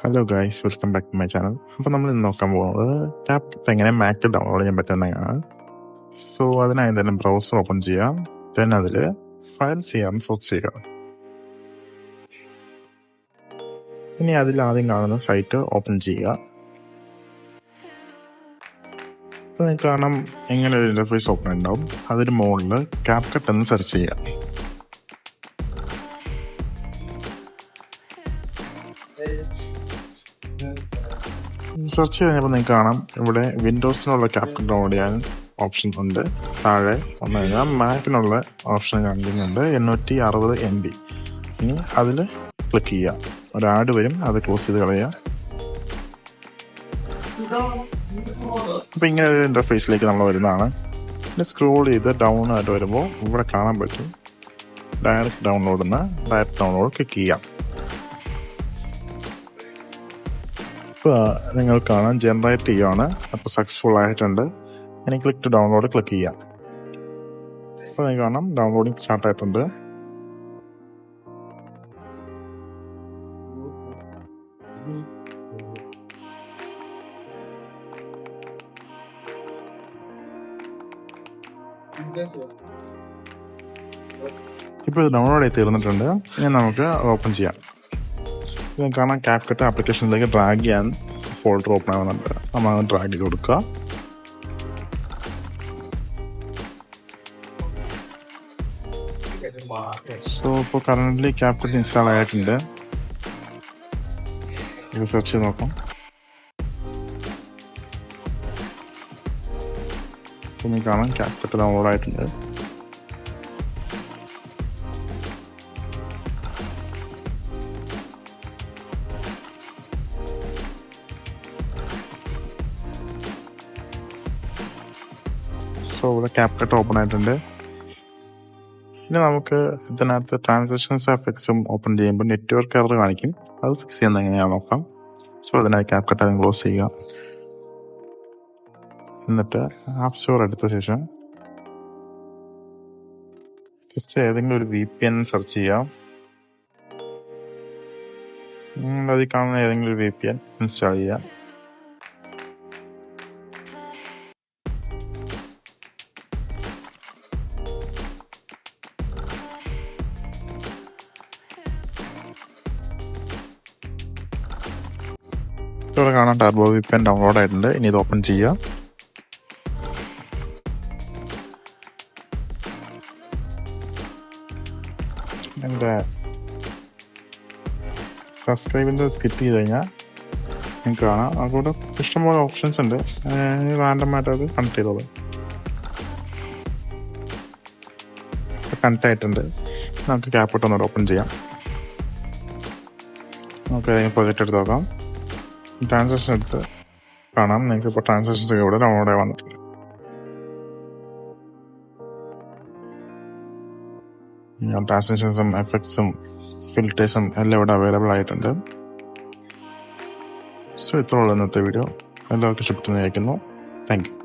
Hello guys, welcome back to my channel. അപ്പോൾ നമ്മൾ ഇന്ന് നോക്കാൻ പോകുന്നത് CapCut എങ്ങനെ മാക്കിൽ ഡൗൺലോഡ് ചെയ്യാൻ പറ്റുന്നതാണ്. സോ അതിനായി തന്നെ ബ്രൗസർ ഓപ്പൺ ചെയ്യാം. ദെൻ അതിൽ ഫയൽ ചെയ്യാൻ സെർച്ച് ചെയ്യുക. ഇനി അതിൽ ആദ്യം കാണുന്ന സൈറ്റ് ഓപ്പൺ ചെയ്യുക. അപ്പോൾ നിങ്ങൾക്ക് കാണാം എങ്ങനെ ഒരു ഇൻ്റർഫേസ് ഓപ്പൺ ഉണ്ടാവും. അതിന് മുകളിൽ CapCut എന്ന് സെർച്ച് ചെയ്യുക. സെർച്ച് ചെയ്ത് കഴിഞ്ഞപ്പോൾ നിങ്ങൾക്ക് കാണാം ഇവിടെ വിൻഡോസിനുള്ള CapCut ഡൗൺലോഡ് ചെയ്യാൻ ഓപ്ഷൻ ഉണ്ട്. താഴെ വന്നു കഴിഞ്ഞാൽ മാക്കിനുള്ള ഓപ്ഷൻ കാണിക്കുന്നുണ്ട് 860 MB. ഇനി അതിൽ ക്ലിക്ക് ചെയ്യുക. ഒരു ആഡ് വരും, അത് ക്ലോസ് ചെയ്ത് കളയുക. അപ്പോൾ ഇങ്ങനെ ഒരു ഇൻ്റർഫേസിലേക്ക് നമ്മൾ വരുന്നതാണ്. പിന്നെ സ്ക്രോൾ ചെയ്ത് ഡൗൺ ആയിട്ട് വരുമ്പോൾ ഇവിടെ കാണാൻ പറ്റും ഡയറക്റ്റ് ഡൗൺലോഡ് ക്ലിക്ക് ചെയ്യാം. ഇപ്പോൾ നിങ്ങൾ കാണാൻ ജനറേറ്റ് ചെയ്യുകയാണ്. അപ്പോൾ സക്സസ്ഫുൾ ആയിട്ടുണ്ട്. ഇനി ക്ലിക്ക് ടു ഡൗൺലോഡ് ക്ലിക്ക് ചെയ്യാം. അപ്പോൾ നിങ്ങൾ കാണാം ഡൗൺലോഡിങ് സ്റ്റാർട്ട് ആയിട്ടുണ്ട്. ഇപ്പോൾ ഇത് ഡൗൺലോഡ് ആയി തീർന്നിട്ടുണ്ട്. ഇനി നമുക്ക് ഓപ്പൺ ചെയ്യാം. ഇത് കാണാൻ CapCut ആപ്ലിക്കേഷനിലേക്ക് ഡ്രാഗ് ചെയ്യാൻ ഫോൾഡർ ഓപ്പൺ ആവുന്നുണ്ട്. നമ്മൾ അത് ഡ്രാഗ് ചെയ്ത് കൊടുക്കുക. സോ ഇപ്പോൾ കറൻ്റ്ലി CapCut ഇൻസ്റ്റാൾ ആയിട്ടുണ്ട്. ഇത് സെർച്ച് ചെയ്ത് നോക്കാം. ഇപ്പോൾ നിങ്ങൾക്ക് കാണാം CapCut ഡൗൺലോഡ് ആയിട്ടുണ്ട്. സോ ഇവിടെ CapCut ഓപ്പൺ ആയിട്ടുണ്ട്. ഇനി നമുക്ക് ഇതിനകത്ത് ട്രാൻസാക്ഷൻസ് എഫക്ട്സും ഓപ്പൺ ചെയ്യുമ്പോൾ നെറ്റ്വർക്ക് എറർ കാണിക്കും. അത് ഫിക്സ് ചെയ്യുന്നത് എങ്ങനെയാണെന്ന് നോക്കാം. സോ അതിനായി CapCut അത് ക്ലോസ് ചെയ്യുക. എന്നിട്ട് ആപ്പ് സ്റ്റോർ എടുത്ത ശേഷം ജസ്റ്റ് ഏതെങ്കിലും ഒരു VPN സെർച്ച് ചെയ്യാം. അതിൽ കാണുന്ന ഏതെങ്കിലും ഒരു VPN ഇൻസ്റ്റാൾ ചെയ്യാം. ഇവിടെ കാണാൻ ടർബോ VPN ഡൗൺലോഡ് ആയിട്ടുണ്ട്. ഇനി ഇത് ഓപ്പൺ ചെയ്യുക. എൻ്റെ സബ്സ്ക്രൈബിൻ്റെ സ്കിപ്പ് ചെയ്ത് കഴിഞ്ഞാൽ നിങ്ങൾക്ക് കാണാം അതുകൊണ്ട് ഇഷ്ടംപോലെ ഓപ്ഷൻസ് ഉണ്ട്. റാൻഡമായിട്ട് അത് കണക്ട് ചെയ്തോളൂ. കണക്ട് ആയിട്ടുണ്ട്. നമുക്ക് CapCut ഒന്നുകൂടെ ഓപ്പൺ ചെയ്യാം. നമുക്ക് ഏതെങ്കിലും പ്രൊജക്റ്റ് എടുത്ത് നോക്കാം. ട്രാൻസാക്ഷൻ എടുത്ത് കാണാം. നിങ്ങൾക്ക് ഇപ്പോൾ ട്രാൻസാക്ഷൻസ് ഒക്കെ ഇവിടെ ഡൗൺലോഡ് ആയി വന്നിട്ടുണ്ട്. ട്രാൻസാക്ഷൻസും എഫക്ട്സും ഫിൽറ്റേഴ്സും എല്ലാം ഇവിടെ അവൈലബിൾ ആയിട്ടുണ്ട്. സോ ഇത്രയുള്ള ഇന്നത്തെ വീഡിയോ. എല്ലാവർക്കും ഇഷ്ടപ്പെട്ടെന്ന് വിചാരിക്കുന്നു. Thank you.